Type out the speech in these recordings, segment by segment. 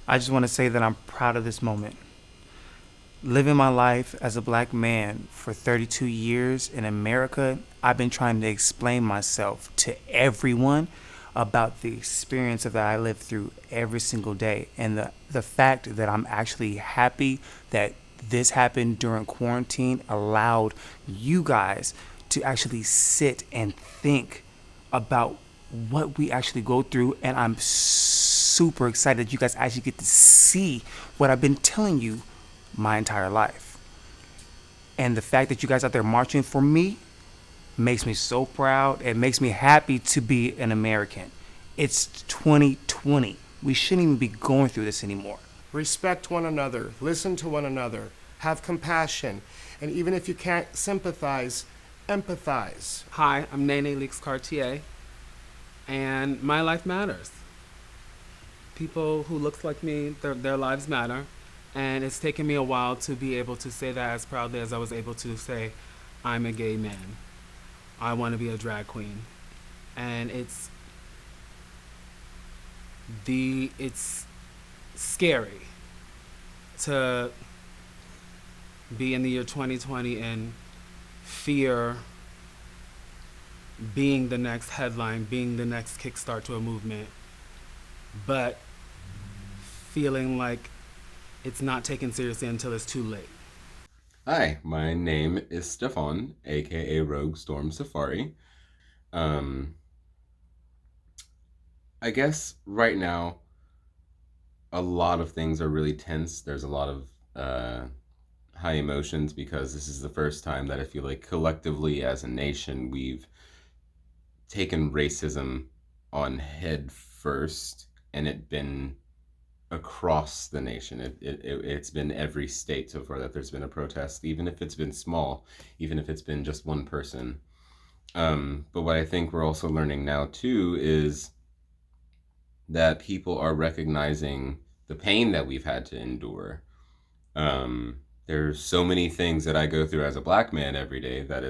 I just want to say that I'm proud of this moment. Living my life as a black man for 32 years in America, I've been trying to explain myself to everyone about the experience that I live through every single day, and the fact that I'm actually happy that this happened during quarantine allowed you guys to actually sit and think about what we actually go through. And I'm super excited that you guys actually get to see what I've been telling you my entire life. And the fact that you guys out there marching for me makes me so proud. It makes me happy to be an American. It's 2020. We shouldn't even be going through this anymore. Respect one another, listen to one another, have compassion, and even if you can't sympathize, empathize. Hi, I'm Nene Leaks Cartier, and my life matters. People who look like me, their lives matter, and it's taken me a while to be able to say that as proudly as I was able to say, I'm a gay man. I want to be a drag queen, and it's scary to be in the year 2020 and fear being the next headline, being the next kickstart to a movement, but feeling like it's not taken seriously until it's too late. Hi, my name is Stefan, aka Rogue Storm Safari. Um, I guess right now a lot of things are really tense. There's a lot of high emotions because this is the first time that I feel like collectively as a nation we've taken racism on head first, and it been across the nation. It's been every state so far that there's been a protest, even if it's been small, even if it's been just one person. But what I think we're also learning now too is that people are recognizing the pain that we've had to endure. There's so many things that I go through as a black man every day that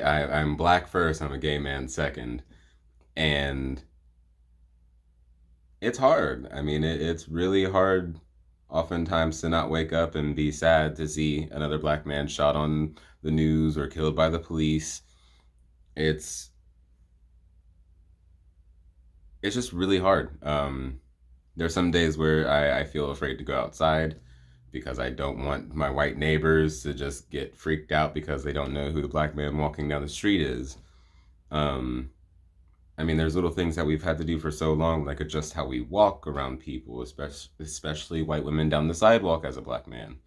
I'm black first, I'm a gay man second. And it's hard. I mean, it's really hard oftentimes to not wake up and be sad to see another black man shot on the news or killed by the police. It's it's just really hard. There's some days where I feel afraid to go outside because I don't want my white neighbors to just get freaked out because they don't know who the black man walking down the street is. Um, I mean, there's little things that we've had to do for so long, like adjust how we walk around people, especially white women down the sidewalk as a black man.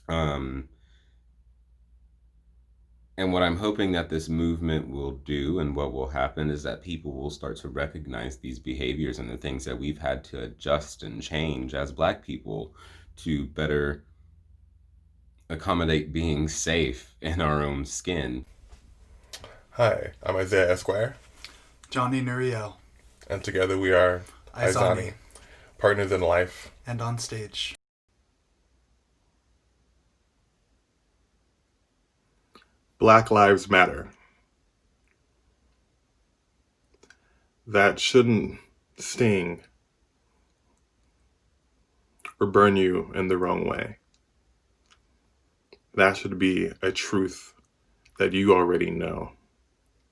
Um, and what I'm hoping that this movement will do and what will happen is that people will start to recognize these behaviors and the things that we've had to adjust and change as black people to better accommodate being safe in our own skin. Hi, I'm Isaiah Esquire, Johnny Nuriel, and together we are Izani, partners in life. and on stage. Black Lives Matter. That shouldn't sting or burn you in the wrong way. That should be a truth that you already know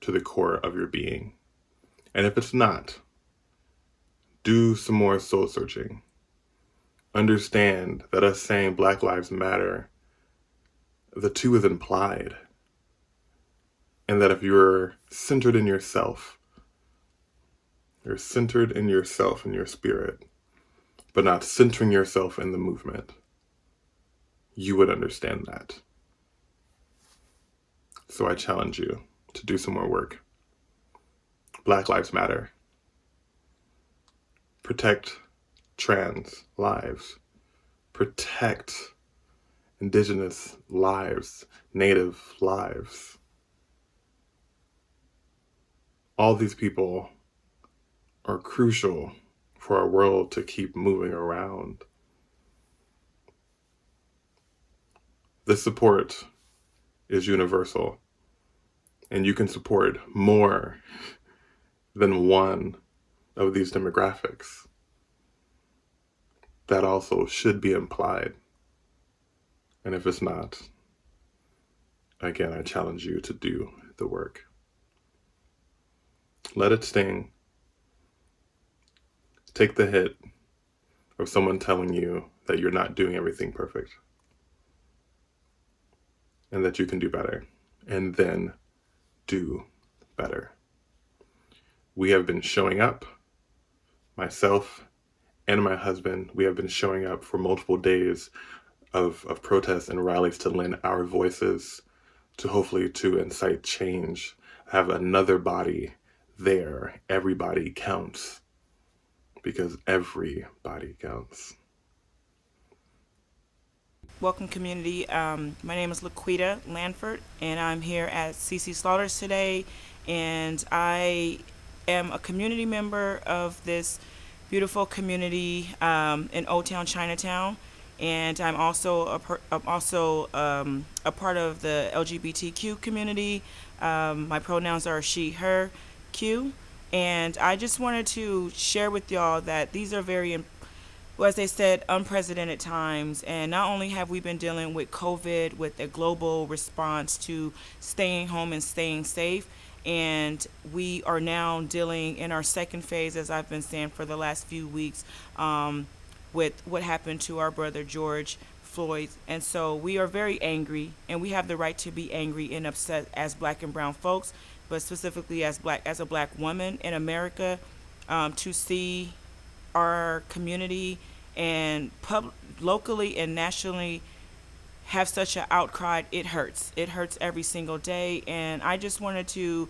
to the core of your being. And if it's not, do some more soul searching. Understand that us saying Black Lives Matter, the two is implied. And that if you're centered in yourself, you're centered in yourself and your spirit, but not centering yourself in the movement, you would understand that. So I challenge you to do some more work. Black Lives Matter. Protect trans lives. Protect indigenous lives, native lives. All these people are crucial for our world to keep moving around. The support is universal, and you can support more than one of these demographics. that also should be implied. And if it's not, again, I challenge you to do the work. Let it sting. Take the hit of someone telling you that you're not doing everything perfect and that you can do better, and then do better. We have been showing up, myself and my husband, we have been showing up for multiple days of protests and rallies to lend our voices to hopefully to incite change, have another body there. Everybody counts, because everybody counts. Welcome, community. My name is Laquita Lanford, and I'm here at CC Slaughters today. And I am a community member of this beautiful community in Old Town Chinatown, and I'm also a part of the LGBTQ community. My pronouns are she, her, Q, and I just wanted to share with y'all that these are well, as they said, unprecedented times. And not only have we been dealing with COVID, with a global response to staying home and staying safe, and we are now dealing in our second phase, as I've been saying for the last few weeks, with what happened to our brother George Floyd. And so we are very angry, and we have the right to be angry and upset as black and brown folks, but specifically as a black woman in America, to see our community and locally and nationally have such an outcry. It hurts. It hurts every single day. And I just wanted to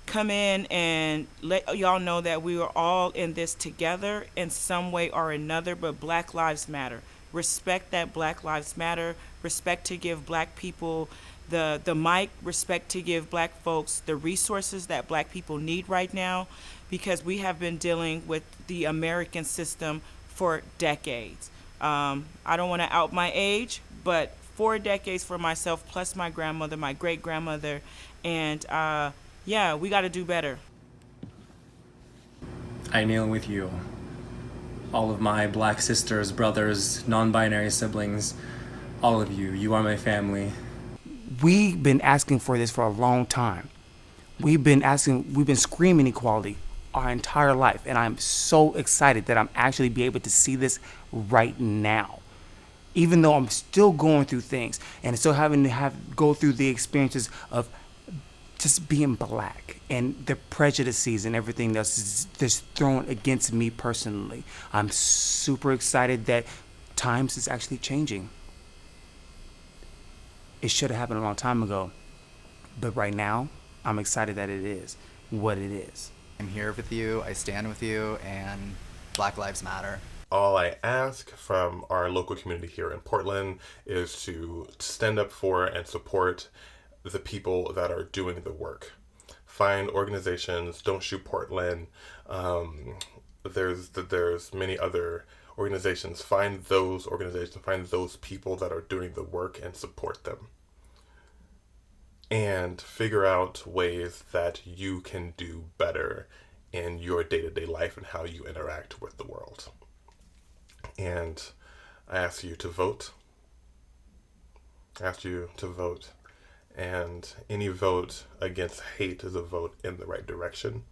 come in and let y'all know that we are all in this together in some way or another, but Black Lives Matter. Respect that Black Lives Matter. Respect to give black people the mic. Respect to give black folks the resources that black people need right now, because we have been dealing with the American system for decades. I don't want to out my age, but 4 decades for myself, plus my grandmother, my great-grandmother, and yeah, we got to do better. I kneel with you, all of my black sisters, brothers, non-binary siblings, all of you. You are my family. We've been asking for this for a long time. We've been screaming equality our entire life, and I'm so excited that I'm actually be able to see this right now. Even though I'm still going through things and still having to go through the experiences of just being black and the prejudices and everything that's thrown against me personally. I'm super excited that times is actually changing. It should have happened a long time ago, but right now I'm excited that it is what it is. I'm here with you, I stand with you, and Black Lives Matter. All I ask from our local community here in Portland is to stand up for and support the people that are doing the work. Find organizations, Don't Shoot Portland. There's many other organizations. Find those organizations, find those people that are doing the work and support them. And figure out ways that you can do better in your day-to-day life and how you interact with the world. And I ask you to vote. And any vote against hate is a vote in the right direction.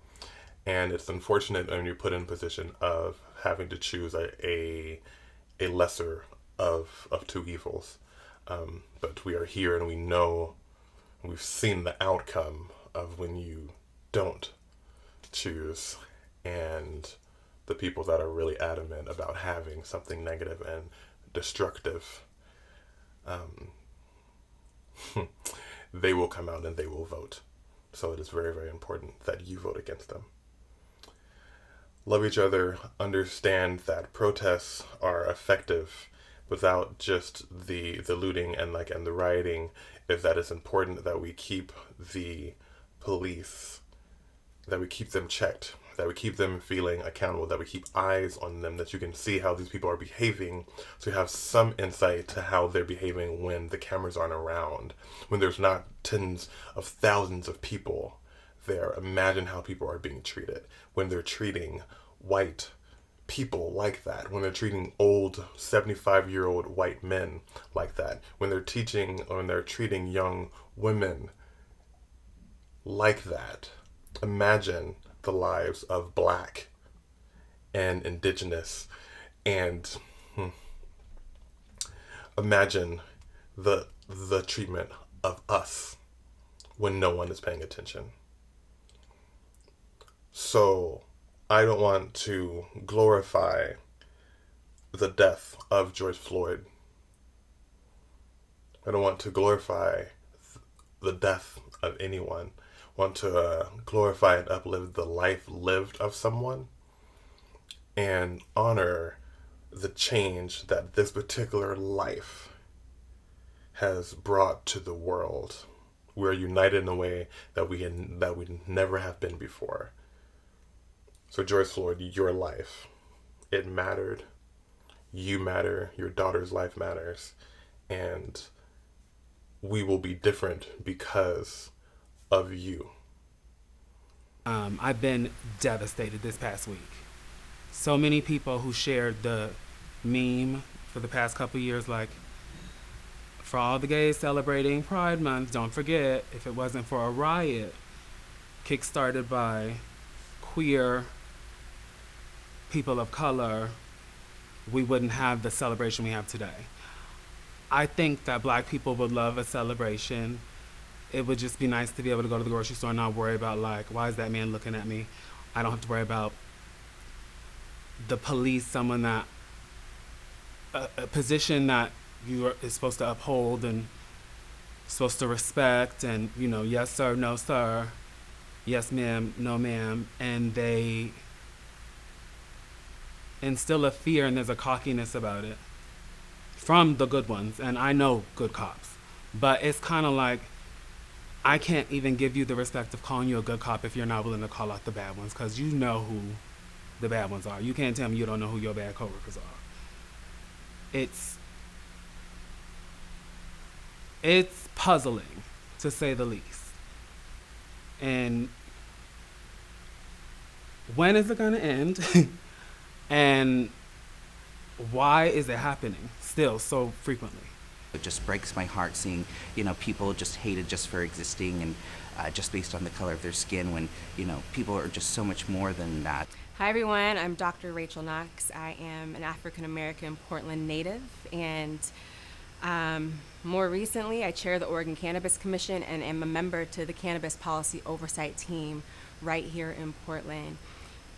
And it's unfortunate when you're put in a position of having to choose a lesser of two evils. But we are here, and we know, we've seen the outcome of when you don't choose, and the people that are really adamant about having something negative and destructive, they will come out and they will vote. So it is very, very important that you vote against them. Love each other. Understand that protests are effective without just the looting and the rioting. Is that it's important that we keep the police, that we keep them checked, that we keep them feeling accountable, that we keep eyes on them, that you can see how these people are behaving, so you have some insight to how they're behaving when the cameras aren't around, when there's not tens of thousands of people there. Imagine how people are being treated when they're treating white, people like that, when they're treating old 75-year-old white men like that, when they're teaching or when they're treating young women like that, imagine the lives of Black and Indigenous and imagine the treatment of us when no one is paying attention. So I don't want to glorify the death of George Floyd. I don't want to glorify the death of anyone. I want to glorify and uplift the life lived of someone and honor the change that this particular life has brought to the world. We're united in a way that we never have been before. So George Floyd, your life, it mattered. You matter. Your daughter's life matters. And we will be different because of you. I've been devastated this past week. So many people who shared the meme for the past couple years, like, for all the gays celebrating Pride Month, don't forget, if it wasn't for a riot kickstarted by queer people of color, we wouldn't have the celebration we have today. I think that Black people would love a celebration. It would just be nice to be able to go to the grocery store and not worry about, like, why is that man looking at me? I don't have to worry about the police, someone that, a position that you is supposed to uphold and supposed to respect, and, you know, yes sir, no sir, yes ma'am, no ma'am, and they instill a fear and there's a cockiness about it from the good ones, and I know good cops, but it's kind of like, I can't even give you the respect of calling you a good cop if you're not willing to call out the bad ones, because you know who the bad ones are. You can't tell me you don't know who your bad coworkers are. It's puzzling, to say the least. And when is it gonna end? And why is it happening still so frequently? It just breaks my heart seeing, people just hated just for existing and just based on the color of their skin when, people are just so much more than that. Hi everyone, I'm Dr. Rachel Knox. I am an African American Portland native, and more recently I chair the Oregon Cannabis Commission and am a member to the Cannabis Policy Oversight Team right here in Portland.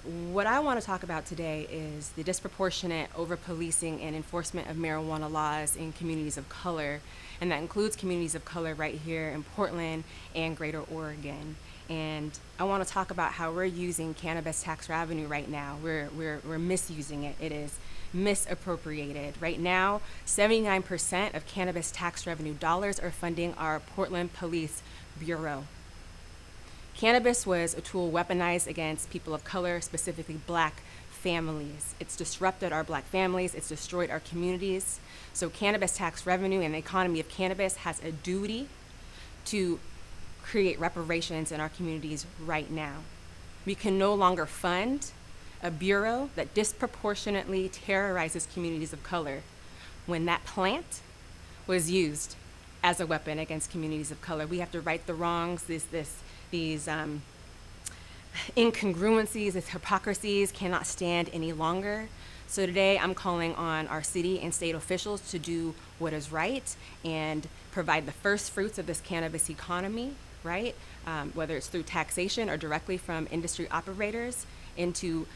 What I want to talk about today is the disproportionate over-policing and enforcement of marijuana laws in communities of color, and that includes communities of color right here in Portland and Greater Oregon. And I want to talk about how we're using cannabis tax revenue right now. We're misusing it. It is misappropriated. Right now, 79% of cannabis tax revenue dollars are funding our Portland Police Bureau. Cannabis was a tool weaponized against people of color, specifically Black families. It's disrupted our Black families, it's destroyed our communities. So cannabis tax revenue and the economy of cannabis has a duty to create reparations in our communities right now. We can no longer fund a bureau that disproportionately terrorizes communities of color when that plant was used as a weapon against communities of color. We have to right the wrongs. These incongruencies, these hypocrisies cannot stand any longer. So today I'm calling on our city and state officials to do what is right and provide the first fruits of this cannabis economy, right? Whether it's through taxation or directly from industry operators into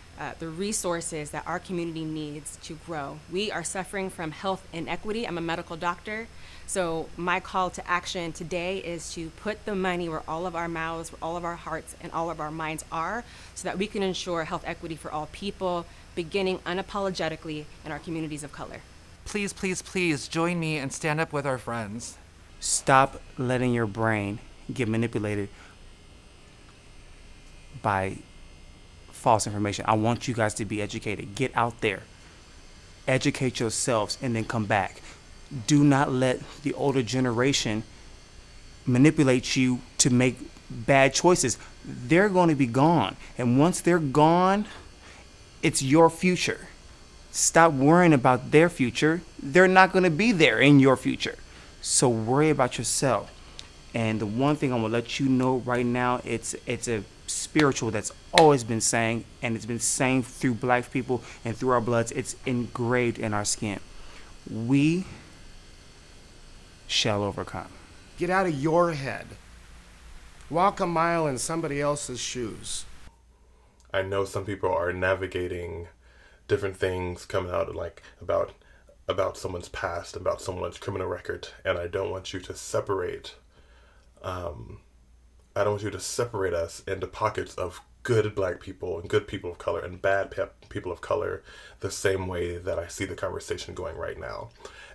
the resources that our community needs to grow. We are suffering from health inequity. I'm a medical doctor. So my call to action today is to put the money where all of our mouths, where all of our hearts, and all of our minds are, so that we can ensure health equity for all people, beginning unapologetically in our communities of color. Please, please, please join me and stand up with our friends. Stop letting your brain get manipulated by false information. I want you guys to be educated. Get out there. Educate yourselves and then come back. Do not let the older generation manipulate you to make bad choices. They're going to be gone. And once they're gone, It's your future. Stop worrying about their future. They're not going to be there in your future. So worry about yourself. And the one thing I want to let you know right now, it's a spiritual that's always been saying, and it's been saying through black people and through our bloods. It's engraved in our skin. We shall overcome. Get out of your head. Walk a mile in somebody else's shoes. I know some people are navigating different things coming out like about someone's past, about someone's criminal record, and I don't want you to separate us into pockets of good black people and good people of color and bad people of color the same way that I see the conversation going right now.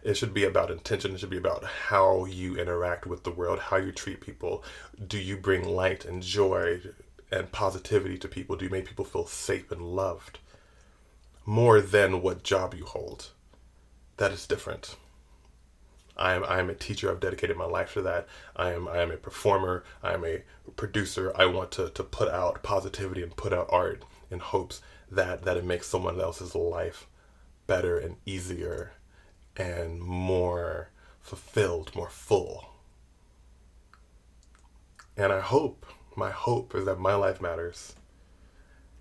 It should be about intention. It should be about how you interact with the world, how you treat people. Do you bring light and joy and positivity to people? Do you make people feel safe and loved? More than what job you hold. That is different. I am a teacher. I've dedicated my life to that. I am a performer. I am a producer. I want to put out positivity and put out art in hopes that it makes someone else's life better and easier and more fulfilled, more full. And my hope is that my life matters.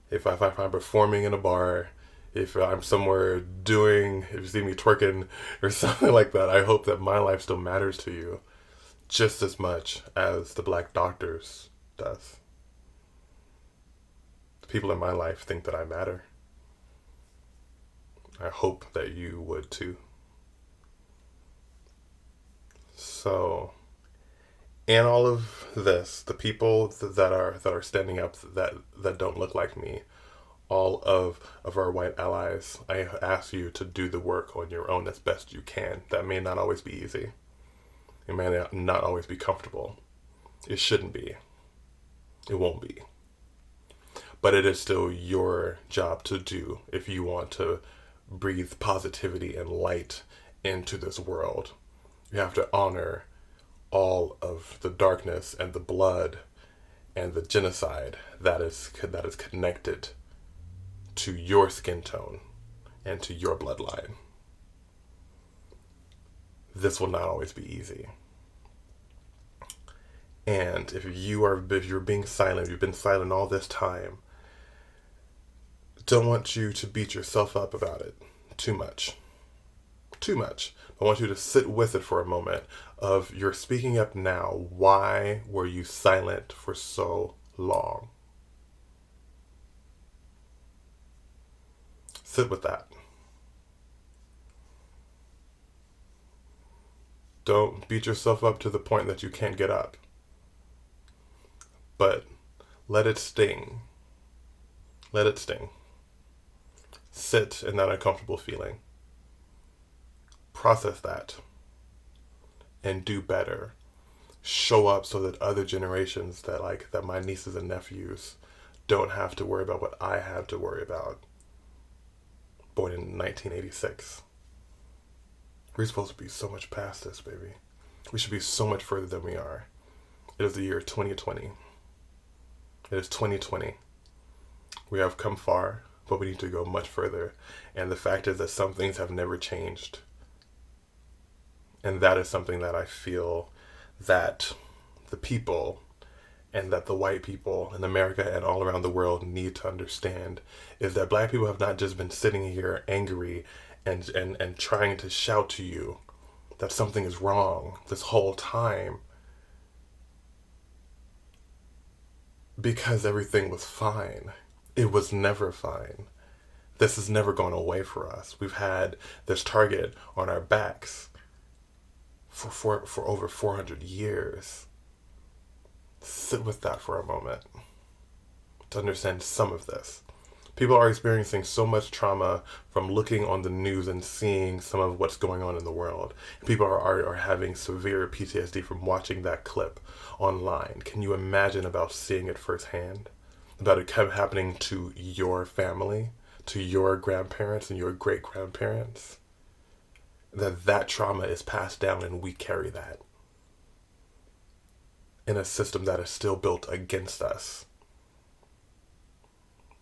If I'm performing in a bar, if I'm somewhere if you see me twerking or something like that, I hope that my life still matters to you just as much as the black doctors does. The people in my life think that I matter. I hope that you would too. So, in all of this, the people that are standing up that don't look like me, all of our white allies, I ask you to do the work on your own as best you can. That may not always be easy. It may not always be comfortable. It shouldn't be. It won't be. But it is still your job to do if you want to breathe positivity and light into this world. You have to honor all of the darkness and the blood and the genocide that is connected to your skin tone and to your bloodline. This will not always be easy. And if you're being silent, you've been silent all this time, don't want you to beat yourself up about it too much. I want you to sit with it for a moment of you're speaking up now. Why were you silent for so long? Sit with that. Don't beat yourself up to the point that you can't get up. But let it sting. Let it sting. Sit in that uncomfortable feeling. Process that. And do better. Show up so that other generations that my nieces and nephews don't have to worry about what I have to worry about. Born in 1986. We're supposed to be so much past this, baby. We should be so much further than we are. It is the year 2020. It is 2020. We have come far, but we need to go much further. And the fact is that some things have never changed. And that is something that I feel that the people and that the white people in America and all around the world need to understand is that black people have not just been sitting here angry and trying to shout to you that something is wrong this whole time because everything was fine. It was never fine. This has never gone away for us. We've had this target on our backs for over 400 years. Sit with that for a moment to understand some of this. People are experiencing so much trauma from looking on the news and seeing some of what's going on in the world. People are having severe PTSD from watching that clip online. Can you imagine about seeing it firsthand? About it happening to your family, to your grandparents and your great-grandparents? That trauma is passed down and we carry that in a system that is still built against us.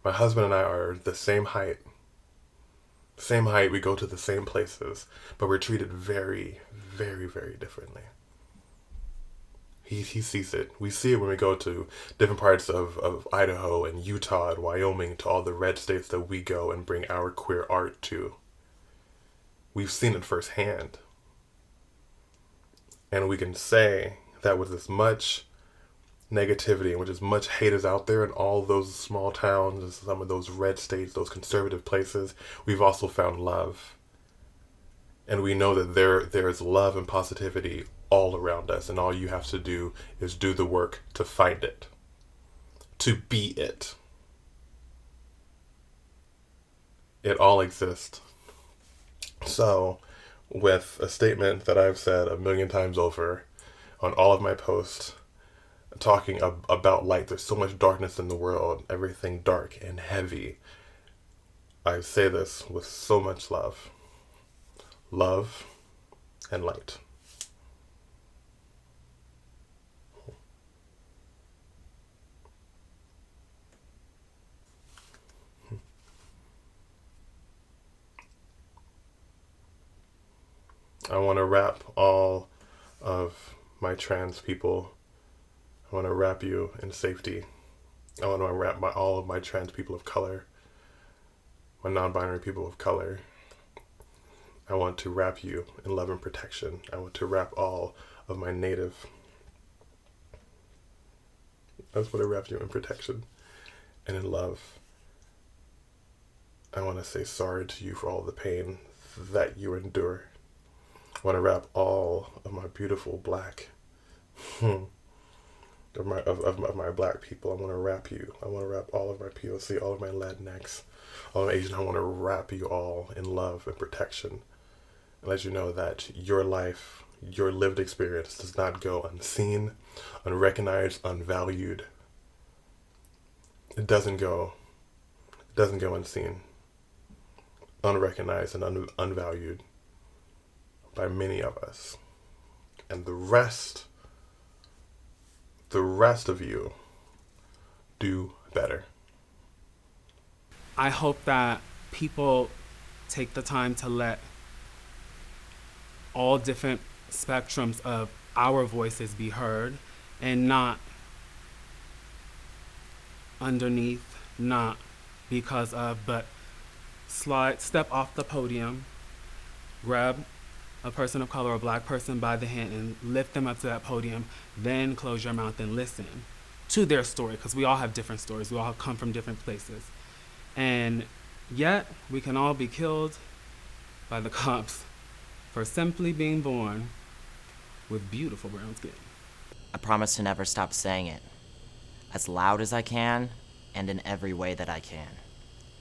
My husband and I are the same height. Same height, we go to the same places, but we're treated very, very, very differently. He sees it. We see it when we go to different parts of Idaho and Utah and Wyoming, to all the red states that we go and bring our queer art to. We've seen it firsthand. And we can say that with as much negativity and with as much hate is out there in all those small towns and some of those red states, those conservative places, we've also found love. And we know that there's love and positivity all around us, and all you have to do is do the work to find it, to be it. It all exists. So, with a statement that I've said 1,000,000 times over on all of my posts, talking about light, there's so much darkness in the world, everything dark and heavy. I say this with so much love. Love and light. I want to wrap all of my trans people. I want to wrap you in safety. I want to wrap all of my trans people of color, my non-binary people of color. I want to wrap you in love and protection. I want to wrap all of my native. I just want to wrap you in protection and in love. I want to say sorry to you for all the pain that you endure. I want to wrap all of my beautiful black, of my black people. I want to wrap you. I want to wrap all of my POC, all of my Latinx, all of my Asian. I want to wrap you all in love and protection. And let you know that your life, your lived experience does not go unseen, unrecognized, unvalued. It doesn't go unseen, unrecognized, and unvalued by many of us. And the rest of you do better. I hope that people take the time to let all different spectrums of our voices be heard, and not underneath, not because of, but step off the podium, grab a person of color or a black person by the hand and lift them up to that podium, then close your mouth and listen to their story, because we all have different stories. We all come from different places. And yet, we can all be killed by the cops for simply being born with beautiful brown skin. I promise to never stop saying it, as loud as I can and in every way that I can.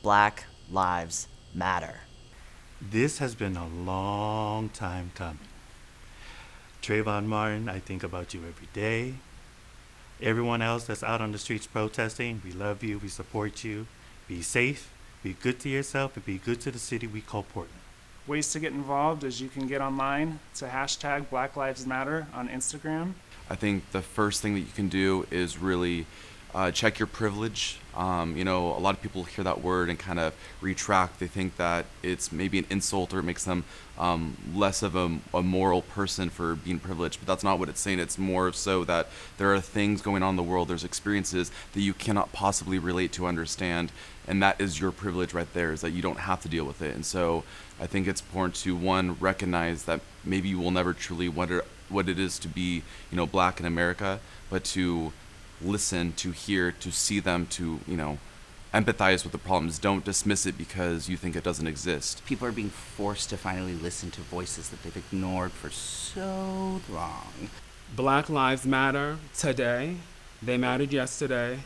Black Lives Matter. This has been a long time coming. Trayvon Martin, I think about you every day. Everyone else that's out on the streets protesting, we love you, we support you. Be safe, be good to yourself, and be good to the city we call Portland. Ways to get involved is you can get online to hashtag Black Lives Matter on Instagram. I think the first thing that you can do is really check your privilege. A lot of people hear that word and kind of retract. They think that it's maybe an insult or it makes them less of a moral person for being privileged, but that's not what it's saying. It's more so that there are things going on in the world, there's experiences that you cannot possibly relate to, understand, and that is your privilege right there, is that you don't have to deal with it. And so I think it's important to, one, recognize that maybe you will never truly wonder what it is to be, black in America, but to listen, to hear, to see them, to, empathize with the problems. Don't dismiss it because you think it doesn't exist. People are being forced to finally listen to voices that they've ignored for so long. Black Lives Matter today. They mattered yesterday.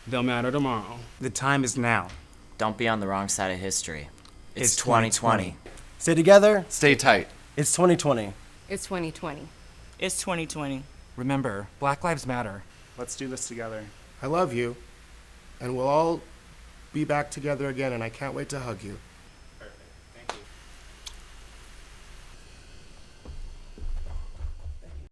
They'll matter tomorrow. The time is now. Don't be on the wrong side of history. It's 2020. Stay together. Stay tight. It's 2020. It's 2020. It's 2020. Remember, Black Lives Matter. Let's do this together. I love you, and we'll all be back together again, and I can't wait to hug you.